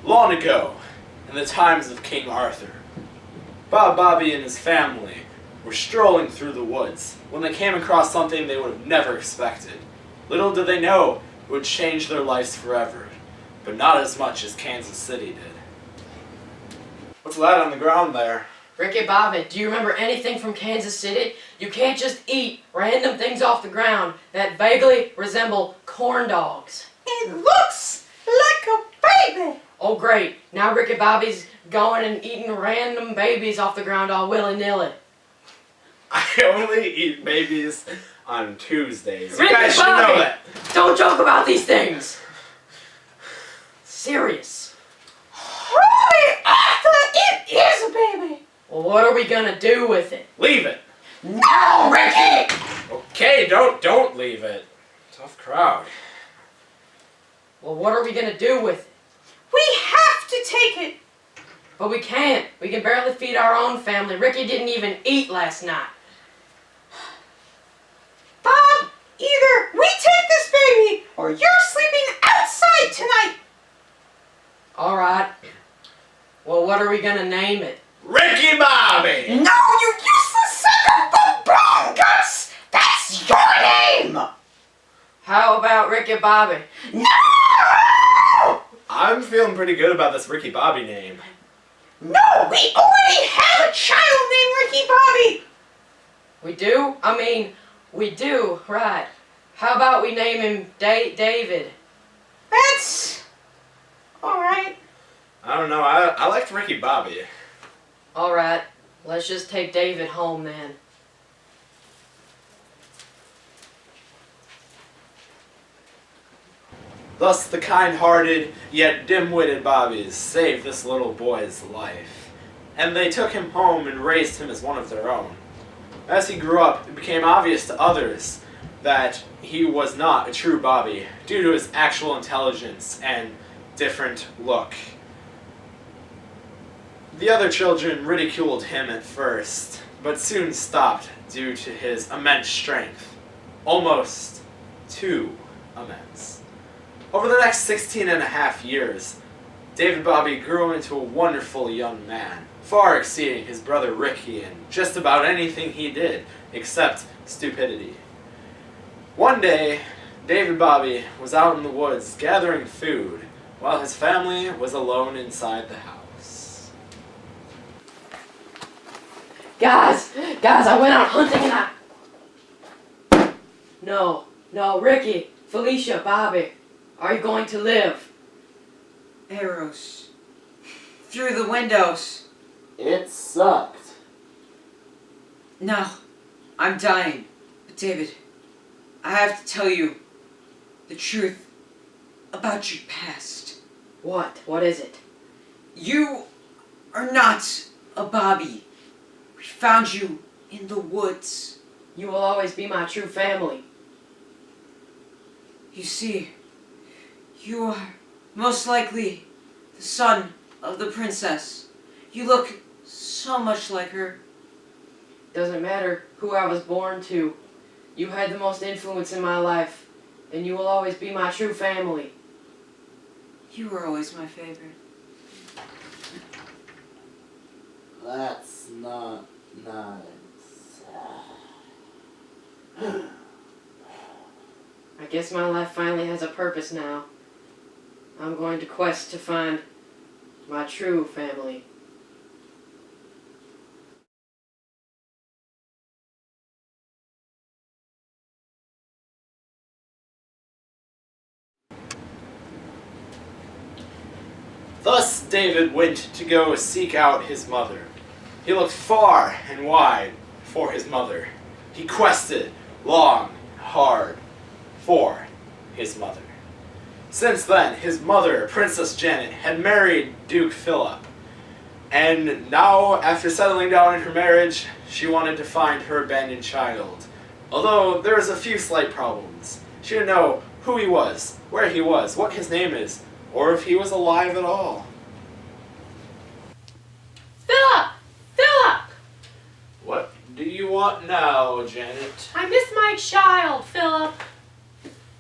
Long ago, in the times of King Arthur, Bob Bobby and his family were strolling through the woods when they came across something they would have never expected. Little did they know it would change their lives forever, but not as much as Kansas City did. What's that on the ground there? Ricky Bobby, do you remember anything from Kansas City? You can't just eat random things off the ground that vaguely resemble corn dogs. It looks like a baby. Oh great, now Ricky Bobby's going and eating random babies off the ground all willy-nilly. I only eat babies on Tuesdays. You Ricky guys should Bobby, know that. don't joke about these things. Serious. Really, Arthur, it is a baby. Well, what are we gonna do with it? Leave it. No, Ricky. Okay, don't leave it. Tough crowd. Well, what are we gonna do with it? We have to take it. But we can't. We can barely feed our own family. Ricky didn't even eat last night. Bob, either we take this baby or you're sleeping outside tonight. All right. Well, what are we gonna name it? Ricky Bobby! No, you useless son of a bone, Gus! That's your name! How about Ricky Bobby? No! I'm feeling pretty good about this Ricky Bobby name. No, we already have a child named Ricky Bobby! We do? I mean, we do, right. How about we name him David? That's... alright. I don't know, I liked Ricky Bobby. All right, let's just take David home then. Thus the kind-hearted, yet dim-witted Bobbies saved this little boy's life. And they took him home and raised him as one of their own. As he grew up, it became obvious to others that he was not a true Bobby due to his actual intelligence and different look. The other children ridiculed him at first, but soon stopped due to his immense strength. Almost too immense. Over the next 16 and a half years, David Bobby grew into a wonderful young man, far exceeding his brother Ricky in just about anything he did, except stupidity. One day, David Bobby was out in the woods gathering food, while his family was alone inside the house. Guys, I went out hunting and No, Ricky, Felicia, Bobby, are you going to live? Arrows. Through the windows. It sucked. No, I'm dying. But David, I have to tell you the truth about your past. What? What is it? You are not a Bobby. We found you in the woods. You will always be my true family. You see, you are most likely the son of the princess. You look so much like her. Doesn't matter who I was born to. You had the most influence in my life, and you will always be my true family. You were always my favorite. That's not nice. I guess my life finally has a purpose now. I'm going to quest to find my true family. Thus David went to go seek out his mother. He looked far and wide for his mother. He quested long, hard for his mother. Since then, his mother, Princess Janet, had married Duke Philip. And now, after settling down in her marriage, she wanted to find her abandoned child. Although there was a few slight problems. She didn't know who he was, where he was, what his name is, or if he was alive at all. Philip! What do you want now, Janet? I miss my child, Philip.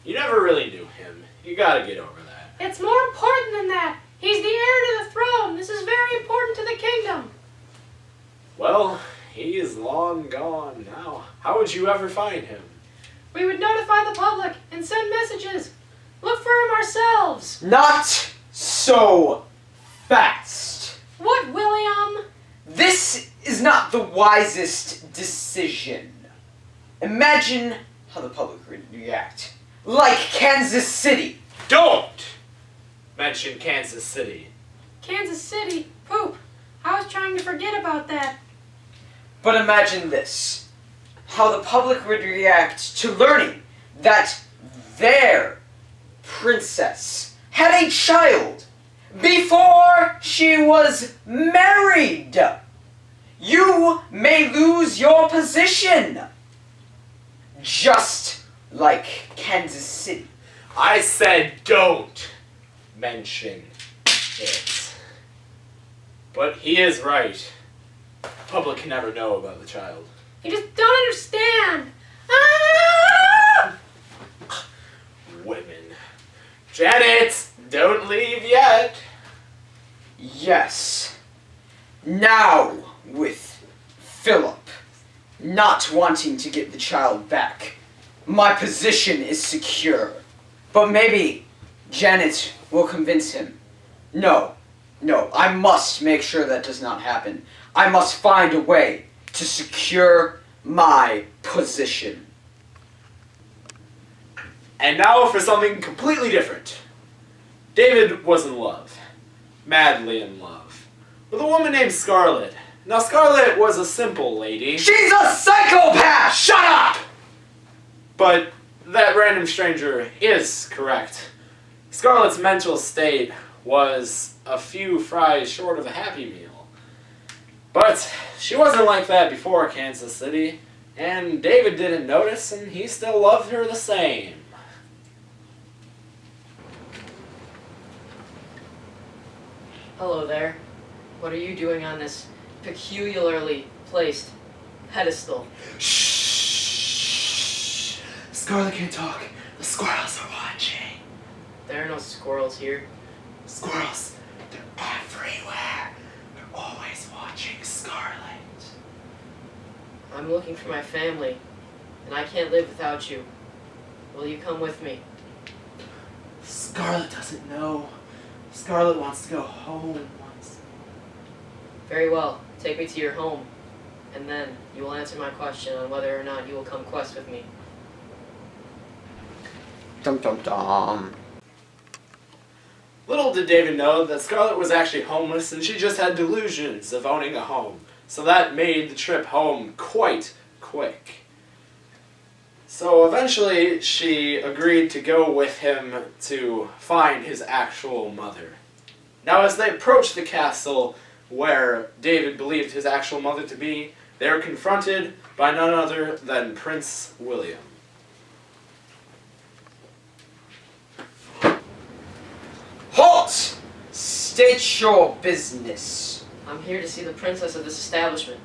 You never really knew him. You gotta get over that. It's more important than that. He's the heir to the throne. This is very important to the kingdom. Well, he is long gone now. How would you ever find him? We would notify the public and send messages. Look for him ourselves. Not so fast. What, William? This is not the wisest decision. Imagine how the public would react. Like Kansas City. Don't mention Kansas City. Kansas City? Poop. I was trying to forget about that. But imagine this. How the public would react to learning that their princess had a child before she was married. You may lose your position. Just like Kansas City. I said don't mention it. But he is right. The public can never know about the child. You just don't understand. Ah! Women. Janet, don't leave yet. Yes. Now, with Philip not wanting to get the child back, my position is secure. But maybe Janet will convince him. No, I must make sure that does not happen. I must find a way to secure my position. And now for something completely different. David was in love. Madly in love. With a woman named Scarlett. Now Scarlett was a simple lady. She's a psychopath! Shut up! But that random stranger is correct. Scarlett's mental state was a few fries short of a Happy Meal. But she wasn't like that before Kansas City, and David didn't notice, and he still loved her the same. Hello there. What are you doing on this peculiarly placed pedestal? Shh. Scarlett can't talk. The squirrels are watching. There are no squirrels here. Squirrels, they're everywhere. They're always watching Scarlett. I'm looking for my family, and I can't live without you. Will you come with me? Scarlett doesn't know. Scarlett wants to go home once. Very well. Take me to your home, and then you will answer my question on whether or not you will come quest with me. Dum dum dum. Little did David know that Scarlett was actually homeless and she just had delusions of owning a home. So that made the trip home quite quick. So eventually she agreed to go with him to find his actual mother. Now as they approached the castle where David believed his actual mother to be, they were confronted by none other than Prince William. Halt! State your business. I'm here to see the princess of this establishment.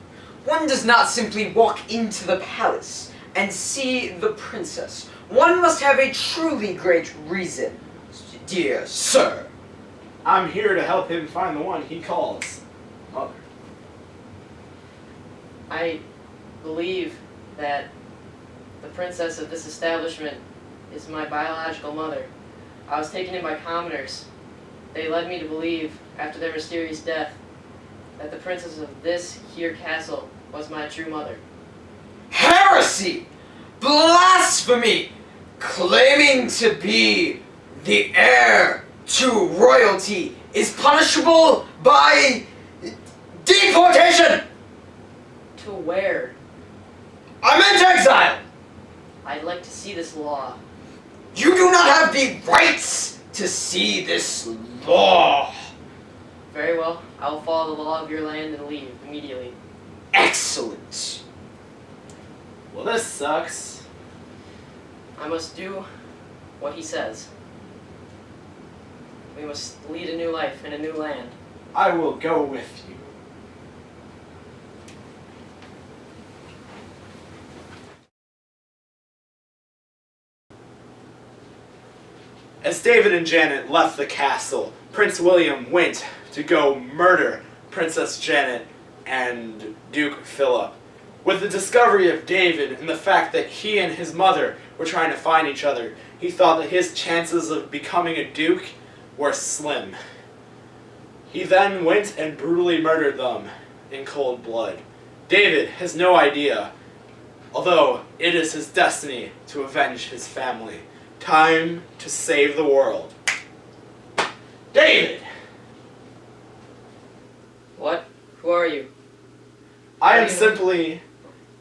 One does not simply walk into the palace and see the princess. One must have a truly great reason, dear sir. I'm here to help him find the one he calls mother. I believe that the princess of this establishment is my biological mother. I was taken in by commoners. They led me to believe, after their mysterious death, that the princess of this here castle was my true mother. Heresy! Blasphemy! Claiming to be the heir to royalty is punishable by deportation! To where? I meant exile! I'd like to see this law. You do not have the rights to see this law. Very well, I will follow the law of your land and leave immediately. Excellent. Well, this sucks. I must do what he says. We must lead a new life in a new land. I will go with you. As David and Janet left the castle, Prince William went to go murder Princess Janet and Duke Philip. With the discovery of David and the fact that he and his mother were trying to find each other, he thought that his chances of becoming a duke were slim. He then went and brutally murdered them in cold blood. David has no idea, although it is his destiny to avenge his family. Time to save the world. David! What? Who are you? I am simply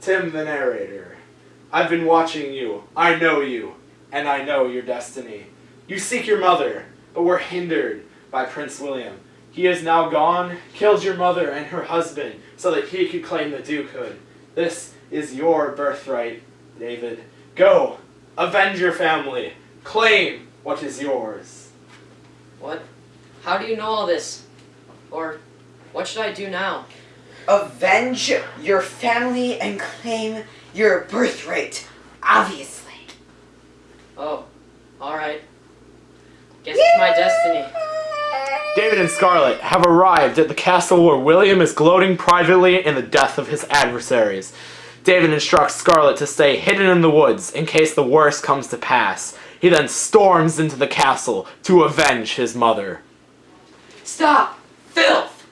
Tim the narrator. I've been watching you. I know you. And I know your destiny. You seek your mother, but were hindered by Prince William. He is now gone, killed your mother and her husband so that he could claim the dukehood. This is your birthright, David. Go, avenge your family. Claim what is yours. What? How do you know all this? Or what should I do now? Avenge your family and claim your birthright, obviously. Oh, alright. Guess it's my destiny. David and Scarlet have arrived at the castle where William is gloating privately in the death of his adversaries. David instructs Scarlet to stay hidden in the woods in case the worst comes to pass. He then storms into the castle to avenge his mother. Stop! Filth!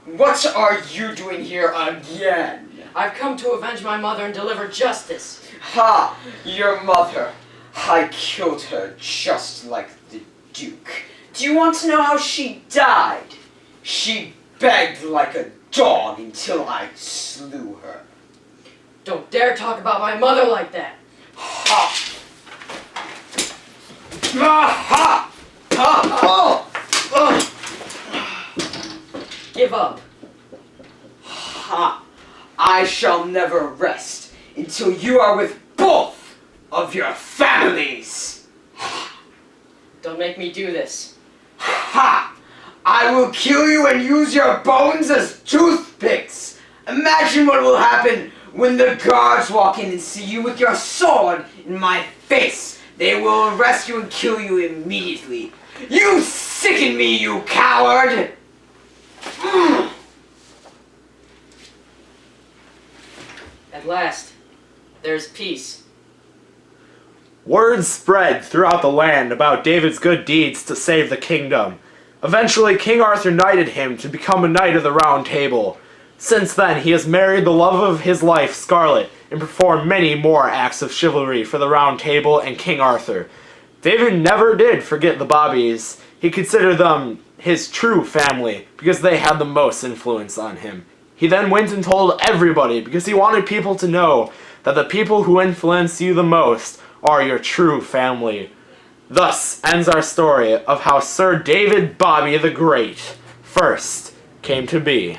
What are you doing here again? I've come to avenge my mother and deliver justice. Ha! Your mother. I killed her just like the Duke. Do you want to know how she died? She begged like a dog until I slew her. Don't dare talk about my mother like that. Ha! Ha! Ha! Give up. Ha! I shall never rest until you are with both of your families. Don't make me do this. Ha! I will kill you and use your bones as toothpicks. Imagine what will happen when the guards walk in and see you with your sword in my face. They will arrest you and kill you immediately. You sicken me, you coward! At last, there's peace. Word spread throughout the land about David's good deeds to save the kingdom. Eventually, King Arthur knighted him to become a Knight of the Round Table. Since then, he has married the love of his life, Scarlet, and performed many more acts of chivalry for the Round Table and King Arthur. David never did forget the Bobbies. He considered them his true family because they had the most influence on him. He then went and told everybody because he wanted people to know that the people who influence you the most are your true family. Thus ends our story of how Sir David Bobby the Great first came to be.